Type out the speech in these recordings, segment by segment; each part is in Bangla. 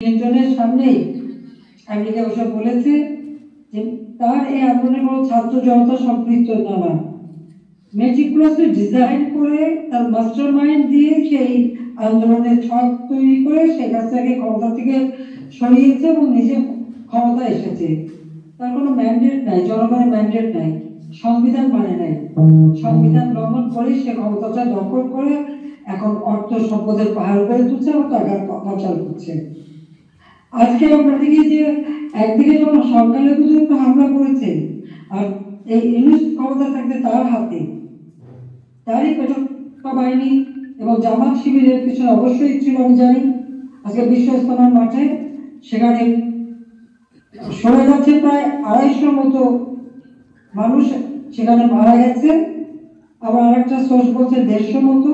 নিয়ন্ত্রণের সামনেই আমেরিকা ওসব বলেছে যে তার এই আন্দোলনে কোনো ছাত্র জনতা সম্পৃক্ত না, মেটিকুলাসলি ডিজাইন করে তার মাস্টার মাইন্ড দিয়ে সেই আন্দোলনের ছক তৈরি করে শেখ হাসিনাকে ক্ষমতা থেকে সরিয়েছে এবং নিজে ক্ষমতা এসেছে। তার কোনো ম্যান্ডেট নাই, জনগণের ম্যান্ডেট নাই, সংবিধান মানে নাই। সংবিধান লঙ্ঘন করে সে ক্ষমতাটা দখল করে এখন অর্থ সম্পদের পাহাড় করে তুলছে এবং টাকা পাচার করছে। আজকে আমরা দেখি যে একদিকে যখন সংখ্যালঘুদের উপর হামলা করেছে, আর এই ইউনুস ক্ষমতা থাকতে তার হাতে, তারই পেটকা বাহিনী এবং জামাত শিবিরের পিছনে অবশ্যই ছিল। আমি জানি আজকে বিশ্ব ইস্তেমার মাঠে সেখানে শোনা যাচ্ছে প্রায় 250 মতো মানুষ সেখানে মারা গেছে, আবার আরেকটা সোর্স বলছে 150 মতো,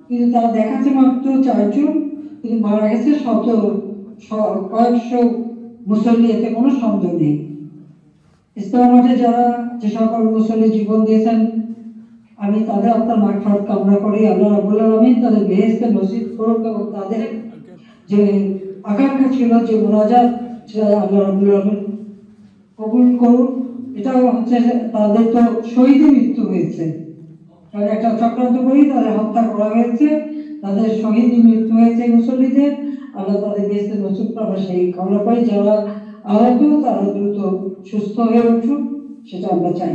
কিন্তু তারা দেখাচ্ছে মাত্র 4 জন, কিন্তু মারা গেছে কয়েকশো মুসল্লি, এতে কোনো সন্দেহ নেই। ইস্তেমা মাঠে যারা যে সকল মুসল্লি জীবন দিয়েছেন, আমি তাদের আত্মার মাগফিরাত কামনা করি। আল্লাহ রাব্বুল আলামিন তাদের বেহেশতে নসিব করুক এবং তাদের যে আকাঙ্ক্ষা ছিল, যে মুনাজাত ছিল, আল্লাহ রাব্বুল আলামিন কবুল করুন। এটা হচ্ছে তাদের তো শহীদে মৃত্যু হয়েছে, কারণ একটা চক্রান্ত করেই তাদের হত্যা করা হয়েছে, তাদের শহীদ মৃত্যু হয়েছে মুসল্লিদের। আল্লাহ তাদের বেহেশতে নসিব করা সেই কামনা করি। যারা আহত তারা দ্রুত সুস্থ হয়ে উঠুক, সেটা আমরা চাই।